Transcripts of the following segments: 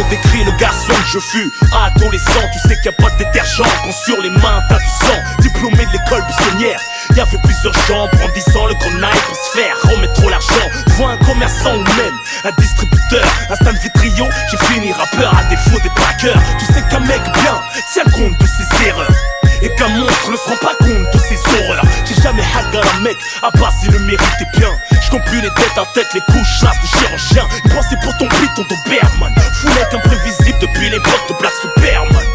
Décris le garçon que je fus, adolescent. Tu sais qu'il n'y a pas de détergent quand sur les mains t'as du sang. Diplômé de l'école buissonnière, y'avait plusieurs gens brandissant le grenaille pour se faire remettre trop l'argent. Vois un commerçant ou même un distributeur, un stand vitrio, j'ai fini rappeur à défaut des braqueurs. Tu sais qu'un mec bien tient compte de ses erreurs et qu'un monstre ne se rend pas compte de ses horreurs. J'ai jamais hagué un mec, à part s'il le méritait bien. J'compte plus les têtes à tête, les couches chasses de chirurgien. Une pensée pour ton piton d'Oberman, foulette imprévisible depuis l'époque de Black Superman.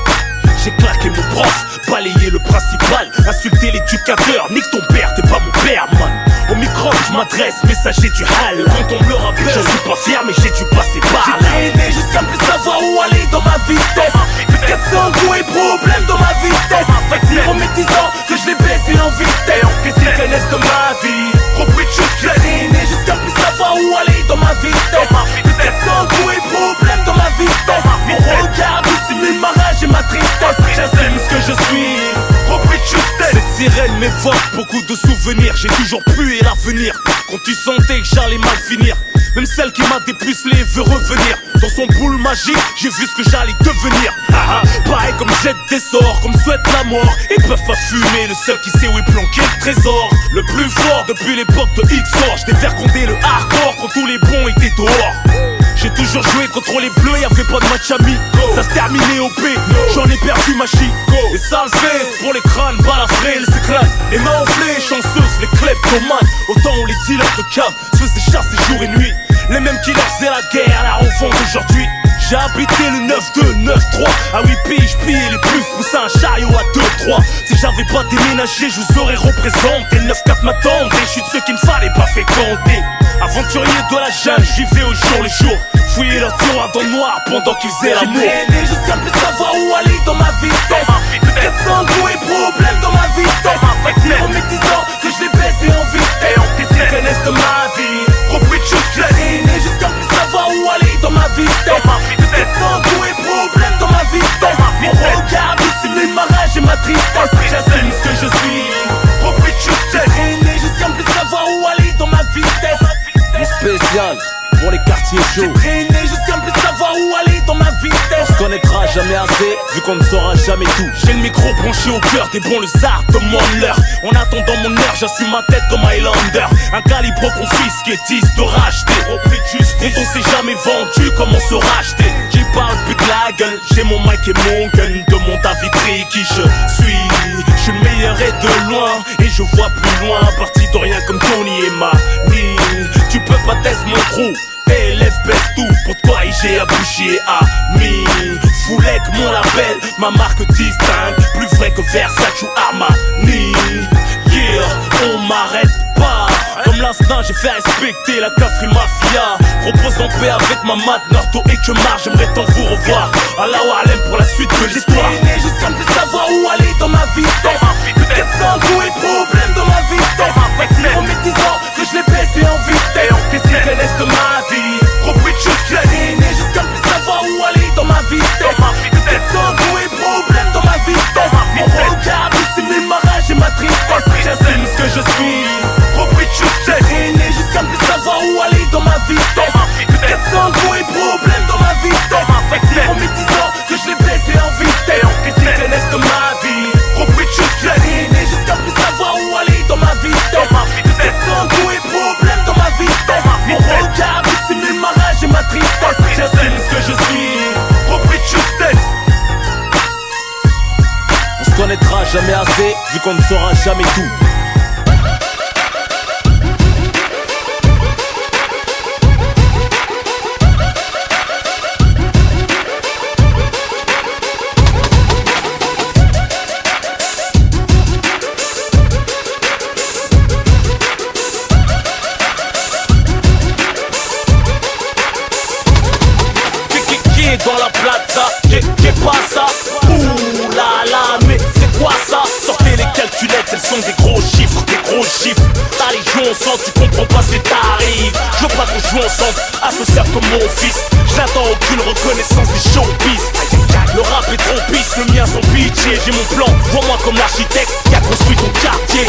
J'ai claqué mon prof, balayé le principal, insulté l'éducateur, nique ton père, t'es pas mon père, man. Au micro, je m'adresse, messager du hal. Quand on me le rappelle, je suis pas fier, mais j'ai dû passer par là. J'ai traîné jusqu'à plus savoir où aller dans ma vitesse. Plus 400 coups et problèmes dans ma vitesse. Fait que en métisant que je l'ai baissé en vitesse. Qu'est-ce qu'ils connaissent de ma vie? Repris de choses. J'ai traîné jusqu'à plus savoir où aller dans ma vitesse. Plus 400 coups et problèmes dans ma vitesse. Mon regard dissimule ma rage et ma tristesse. J'assume ce que je suis. Repris de justesse. Cette sirène m'évoque beaucoup de souvenirs. J'ai toujours pu et l'avenir. Quand tu sentais que j'allais mal finir, même celle qui m'a dépucelé veut revenir. Dans son boule magique, j'ai vu ce que j'allais devenir. Pareil comme jette des sorts, comme souhaite la mort. Ils peuvent pas fumer, le seul qui sait où est planqué le trésor. Le plus fort depuis l'époque de XOR. J't'ai fait compter le hardcore quand tous les bons étaient dehors. J'ai toujours joué contre les bleus, y'avait pas de match ami. Ça se terminait au P, j'en ai perdu ma chico. Les sales fesses pour les crânes, balafrés, les éclats. Les mains enflées, chanceuses, les kleptomanes. Autant où les dealers de cam se faisaient chasser jour et nuit. Les mêmes qui leur faisaient la guerre, la revente aujourd'hui. J'ai habité le 9-2, 9-3. À 8 piges, plié les plus, poussé un chariot à 2-3. Si j'avais pas déménagé, je vous aurais représenté. 9-4 m'attendait, je suis de ceux qu'il ne fallait pas fréquenter. Aventurier de la jungle, j'y vais au jour le jour. Fouiller leur tiroir dans le noir pendant qu'ils faisaient l'amour. J'ai traîné jusqu'à plus savoir où aller dans ma vitesse. Plus 400 coups et problèmes dans ma vitesse. Fait que en métisant que je l'ai baissé en vitesse. Qu'est-ce qu'ils connaissent de ma vie? Repris de choses. J'ai traîné jusqu'à plus savoir où aller dans ma vitesse. Plus 400 coups et problèmes dans ma vitesse. Mon regard dissimule ma rage et ma tristesse. J'assume ce que je suis. Repris de choses. J'ai traîné jusqu'à plus savoir où aller dans ma vitesse. Mon spécial pour les quartiers chauds. J'ai traîné jusqu'à ne plus savoir où aller dans ma vitesse. On se connaîtra jamais assez, vu qu'on ne saura jamais tout. J'ai le micro branché au cœur des bons, le zard de mon leur. En attendant mon heure, j'assume ma tête comme Highlander. Un calibre confisqué, 10 de racheter. Repris de justice, on s'est jamais vendu, comment se racheter? J'y parle plus de la gueule, j'ai mon mic et mon gun. Demande à Vitry qui je suis. Je suis le meilleur et de loin, et je vois plus loin. Parti de rien comme Tony et Mani. Tu peux pas tester mon crew. Élève baisse tout, pour de quoi j'ai à boucher ami. Foulec mon label, ma marque distincte. Plus vrai que Versace ou Armani. Yeah, on m'arrête pas. Comme l'instinct j'ai fait respecter la Cafri Mafia. Repose en paix avec ma mat, Narto et que marre. J'aimerais tant vous revoir. Allah Alem pour la suite de l'histoire. J'ai traîné jusqu'à ne plus savoir où aller dans ma vitesse. Plus 400 coups et problèmes dans ma vitesse. Fait que en métisant que je l'ai baissé en vitesse. Qu'est-ce qu'ils connaissent de ma vie? Repris de choses. J'ai traîné jusqu'à ne plus savoir où aller dans ma vitesse. Plus 400 coups et problèmes dans ma vitesse. Mon regard dissimule ma rage et ma tristesse. J'assume ce que je suis. Repris de choses. J'ai traîné jusqu'à ne plus savoir où aller dans ma vitesse. Plus 400 coups et problèmes dans ma vitesse. Fait que en métisant que je l'ai baissé en vitesse. Qu'est-ce qu'ils connaissent de ma vie? Repris de choses. J'ai traîné jusqu'à plus savoir où aller dans ma vitesse. Plus 400 coups et problèmes dans ma vitesse. Mon regard dissimule ma rage et ma tristesse. J'assume ce que je suis. Repris de justesse. On se connaîtra jamais assez, vu qu'on ne saura jamais tout. Dans la plaza, qu'est pas ça? Ouh là là, mais c'est quoi ça? Sortez les calculettes, elles sont des gros chiffres, des gros chiffres. Ta légion ensemble, tu comprends pas ces tarifs. Je veux pas qu'on joue ensemble, associable comme mon fils. Je n'attends aucune reconnaissance des showbiz. Le rap est trop pisse, le mien sans pitié. J'ai mon plan, vois-moi comme l'architecte qui a construit ton quartier.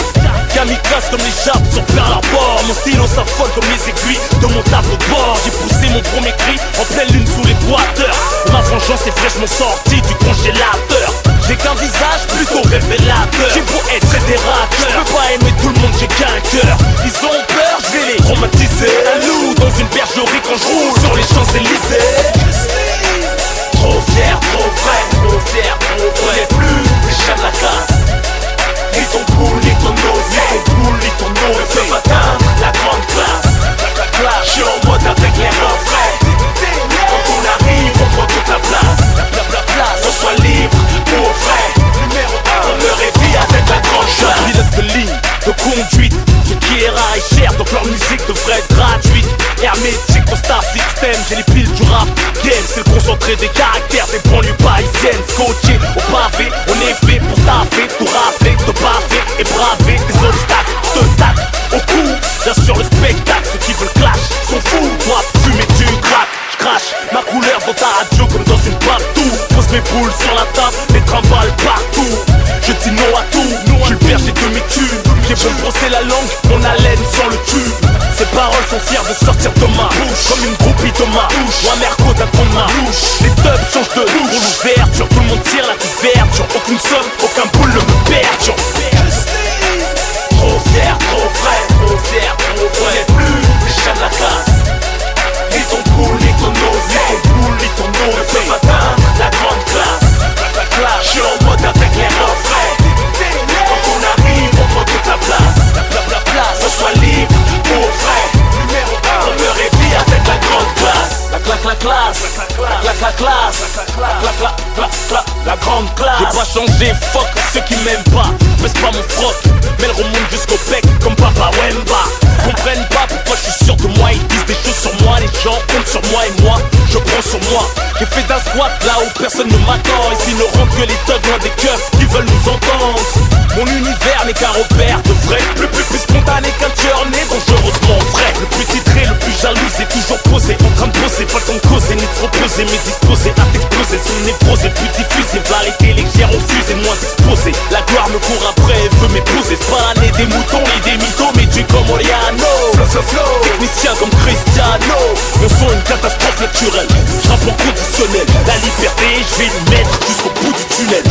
Kamikaze comme les jappes sur Pearl Harbor. Mon stylo s'affole comme les aiguilles de mon tableau de bord. J'ai poussé mon premier cri en pleine lune sous l'équateur. Ma vengeance est fraîchement sortie du congélateur. J'ai qu'un visage plutôt révélateur. J'ai beau être fédérateur, je peux pas aimer tout le monde, j'ai qu'un cœur. Ils ont peur, je vais les traumatiser. Un loup dans une bergerie quand je roule sur les Champs-Élysées. Trop fier, trop vrai, trop fier, trop vrai. Plus les chiens de la casse. Ni ton poule, ni ton nose, ni ton poule, ni ton nose. Ne peux pas atteindre la grande classe. Je suis en mode avec les refrains. Quand on arrive, on prend toute la place. On soit libre, pour vrai. Numéro 1, on me réveille avec la grande classe. Je pilote de ligne, de conduite. Ce qui est rare et cher, donc leur musique devrait être gratuite. Hermétique au Star System, j'ai les piles du rap game. C'est le concentré des caractères des banlieues parisiennes. Scotché au pavé, on est fait pour taffer, tout rappeler, te baffer et braver des obstacles. Je te tac au cou, bien sûr le spectacle. Ceux qui veulent clash sont fous, toi fumer tu craques. Je crache ma couleur dans ta radio comme dans une patou. Pose mes boules sur la table, les trimbales partout. Je dis non à tout, je suis le berger de mes tubes. J'ai beau me brosser la langue, mon haleine sans le tube. Ces paroles sont fières de sortir de ma bouche, comme une groupie de ma bouche, ou un merco d'un ton de ma bouche. Les dubs changent de bouche, pour l'ouverture, tout le monde tire la couverture. Aucune somme, aucun boule ne me perturbe. Trop fier, trop vrai, trop fier, trop vrai. Plus les chiens de la casse. Ni ton poule, ni ton nose, ni ton poule, ni ton nose. Ne peux pas atteindre la grande classe. Je suis en mode avec les refrains. Quand on arrive, on prend toute la place. On soit libre, pour vrai. Numéro 1, on me réveille avec la grande classe. La classe, la classe, la grande classe. J'ai pas changé, fuck ceux qui m'aiment pas. Baisse pas mon froc, mais elle remonte jusqu'au bec comme Papa Wemba. Comprennent pas pourquoi je suis sûr de moi. Ils disent des choses sur moi, les gens comptent sur moi et moi je prends sur moi. J'ai fait d'un squat là où personne ne m'attend. Ici ne rentre que les thugs loin des keufs qui veulent nous entendre. Mon univers n'est qu'un repère de vrai. Plus spontané qu'un tueur né, dangereusement vrai. Le plus titré, le plus jaloux, c'est toujours posé. En train de poser, pas le temps de causer, ni de se reposer, mais disposé à t'exploser. Son névrose est plus diffusée, variété légère, on fuse et moins exposé. La gloire me court après, elle veut m'épouser. C'est pas l'année des moutons ni des mythos, mais du comme Oriano. Technicien comme Cristiano. Mon son est une catastrophe naturelle. Frappe en conditionnel. La liberté, je vais lui mettre jusqu'au bout du tunnel.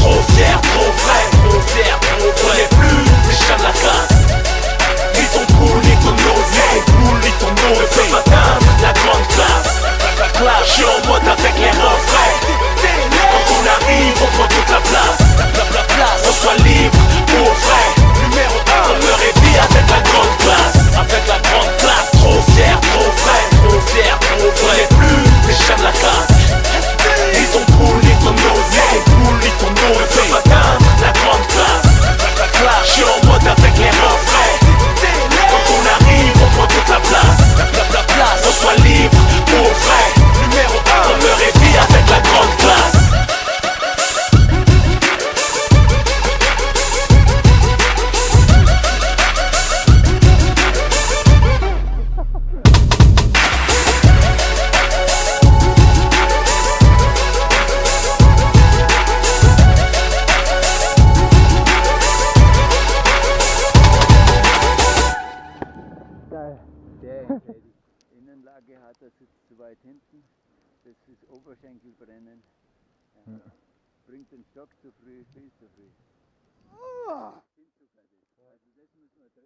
Trop fier, trop vrai, trop fier, trop vrai. Plus les chiens de la casse. Ni ton poule, ni ton nose, ni ton poule, ni ton nose. Ne peux pas atteindre la grande classe. Je suis en mode avec les refrains. Quand on arrive, on prend toute la place. On soit libre, pour vrai. Numéro 1, on me réveille avec la grande classe. Avec la grande classe. Trop fier, trop vrai, trop fier, trop vrai. Plus les chiens de la casse. Ni ton poule, ni ton nose, ni ton poule, ni ton nose. Ne peux pas atteindre la grande classe. Je suis en mode avec les refrains. Quand on arrive, on prend toute la place. On soit libre, pour vrai. Numéro 1, on me réveille avec la grande classe. Der Innenlage hat, er sitzt zu weit hinten, das ist Oberschenkelbrennen. Ja. Bringt den Stock zu früh, viel zu früh.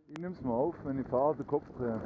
Ich nehme es mal auf, wenn ich fahre, den Kopf drehen.